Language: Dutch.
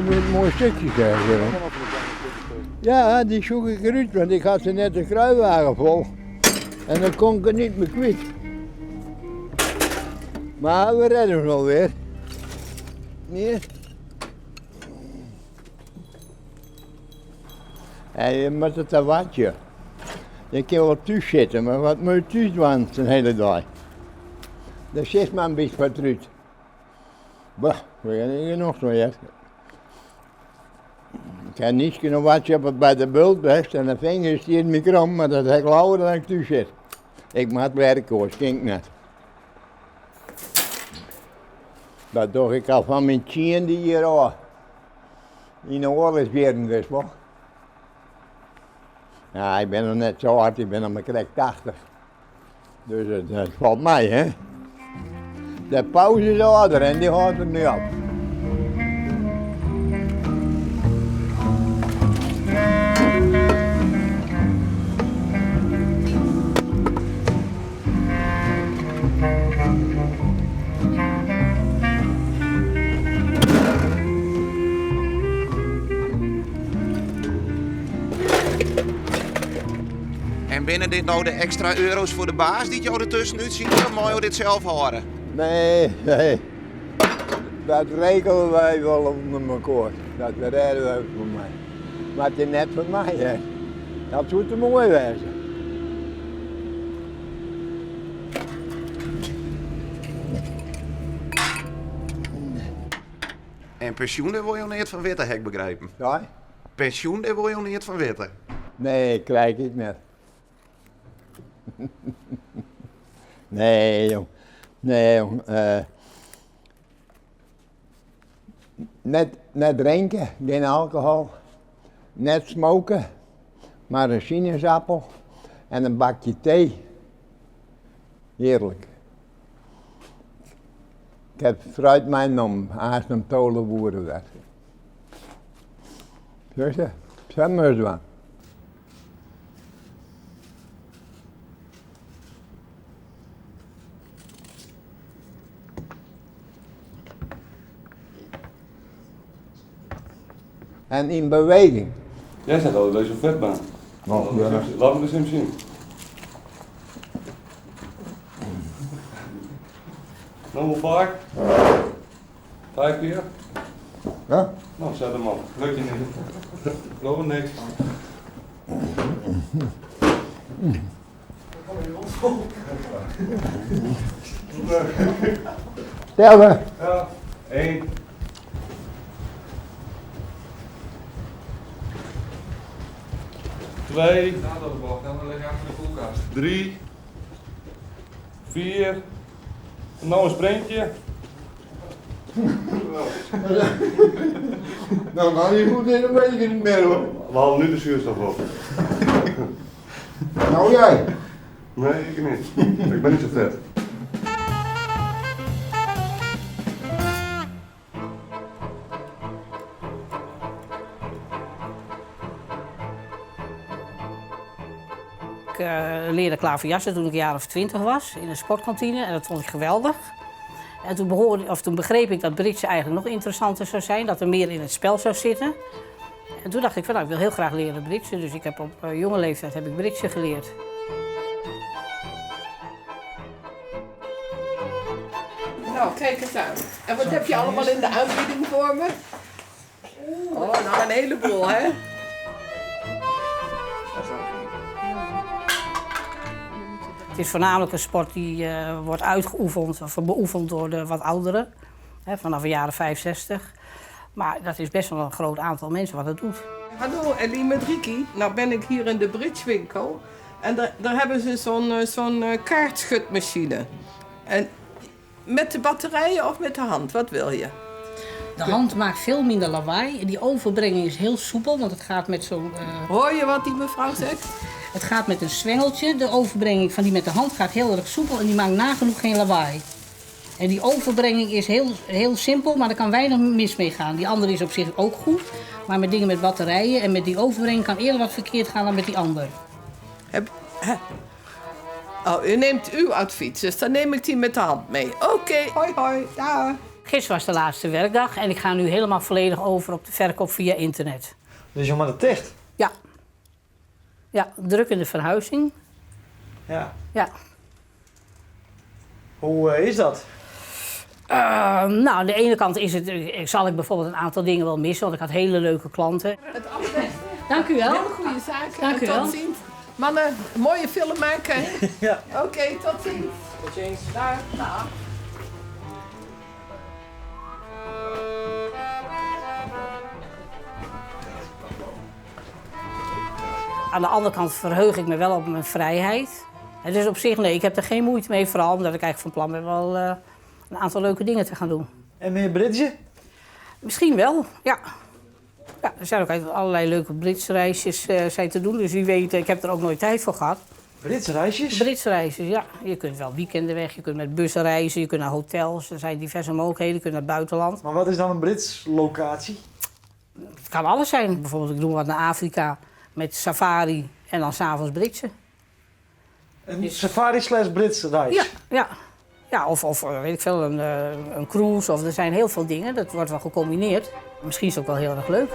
een mooi stukje krijgen. Ja, die zoek ik eruit, want ik had ze net een kruiwagen vol. En dan kon ik het niet meer kwijt. Maar we redden het wel weer. Nee. En je moet het een watje. Je kan wel thuis zitten, maar wat moet je thuis doen de hele dag? Daar zit maar een beetje wat eruit. Bah, we gaan hier nog zo uit. Ik heb niets kunnen watje bij de bult best en de vingers die in mijn kram, maar dat heb ik lauwer dan ik thuis zit. Ik moet werken hoor, skink net. Dat doe ik al van mijn 10e jaar in de oorlogsjaren geweest, hoor. Ja, ik ben nog net zo hard, ik ben nog maar krijg 80. Dus het valt mij, hè. De pauze is harder en die gaat er nu af. En binnen dit nou de extra euro's voor de baas die jou ertussenuit zien, dan moet je dit zelf horen? Nee. Dat regelen wij wel onder elkaar. Dat redden we ook voor mij. Maar het is net voor mij, hè. Dat zou te mooi wezen. En pensioen, daar wil je niet van weten, heb ik begrepen. Ja? Pensioen, daar wil je niet van weten. Nee, krijg ik niet. Nee, jong. Net drinken, geen alcohol. Net smoken, maar een sinaasappel en een bakje thee. Heerlijk. Ik heb fruit mijn nom, als een tolenboeren werd. Zo is het. Zo moet het wel. En in beweging. Jij zegt altijd dat je zo vet bent. Laat me eens even zien. Nou, hoe vaak? 5 keer? Ja? Nou, zet hem op. Lukt je niet. Geloof er niks van. Tellen. Ja, 1. 2. Dan leg je achter de koelkast. 3. 4. Nou een sprintje. Nou, ga je goed in de wegen niet meer hoor. We halen nu de zuurstof op. Nou jij. Nee, ik niet. Ik ben niet zo vet. Ik leerde klaverjassen toen ik een jaar of 20 was in een sportkantine en dat vond ik geweldig. En toen begreep ik dat bridge eigenlijk nog interessanter zou zijn, dat er meer in het spel zou zitten. En toen dacht ik van nou, ik wil heel graag leren bridge, dus ik heb op jonge leeftijd heb ik bridge geleerd. Nou, kijk eens aan. En wat heb je allemaal in de aanbieding voor me? Oh, nou een heleboel, hè? Het is voornamelijk een sport die wordt uitgeoefend of beoefend door de wat ouderen, hè, vanaf de jaren 65. Maar dat is best wel een groot aantal mensen wat het doet. Hallo, Ellie met Riki. Nou ben ik hier in de bridgewinkel. En daar hebben ze zo'n kaartschutmachine. En met de batterijen of met de hand, wat wil je? De hand maakt veel minder lawaai. Die overbrenging is heel soepel, want het gaat met zo'n... Hoor je wat die mevrouw zegt? Het gaat met een zwengeltje. De overbrenging van die met de hand gaat heel erg soepel en die maakt nagenoeg geen lawaai. En die overbrenging is heel simpel, maar er kan weinig mis mee gaan. Die andere is op zich ook goed, maar met dingen met batterijen en met die overbrenging kan eerder wat verkeerd gaan dan met die andere. Oh, u neemt uw advies, dus dan neem ik die met de hand mee. Oké, hoi hoi, dag. Gisteren was de laatste werkdag en ik ga nu helemaal volledig over op de verkoop via internet. Dus je maar het dicht. Ja. Ja, druk in de verhuizing. Ja. Ja. Hoe is dat? Nou, aan de ene kant zal ik bijvoorbeeld een aantal dingen wel missen, want ik had hele leuke klanten. Het allerbeste. Dank u wel. Hele goede zaken. Dank u en wel. tot ziens. Mannen, mooie film maken. Ja. Oké, tot ziens. Tot ziens. Dag. Dag. Aan de andere kant verheug ik me wel op mijn vrijheid. En dus op zich, nee, ik heb er geen moeite mee. Vooral omdat ik eigenlijk van plan ben wel een aantal leuke dingen te gaan doen. En meer Britje? Misschien wel, ja. Ja, er zijn ook allerlei leuke Britse reisjes zijn te doen. Dus wie weet, ik heb er ook nooit tijd voor gehad. Britse reisjes? Britse reisjes, ja. Je kunt wel weekenden weg, je kunt met bussen reizen, je kunt naar hotels. Er zijn diverse mogelijkheden, je kunt naar het buitenland. Maar wat is dan een Brits locatie? Het kan alles zijn. Bijvoorbeeld, ik doe wat naar Afrika met safari en dan s'avonds Britse. Een safari/Brits reis? Ja, ja. Ja, of weet ik veel, een cruise. Of er zijn heel veel dingen. Dat wordt wel gecombineerd. Misschien is het ook wel heel erg leuk.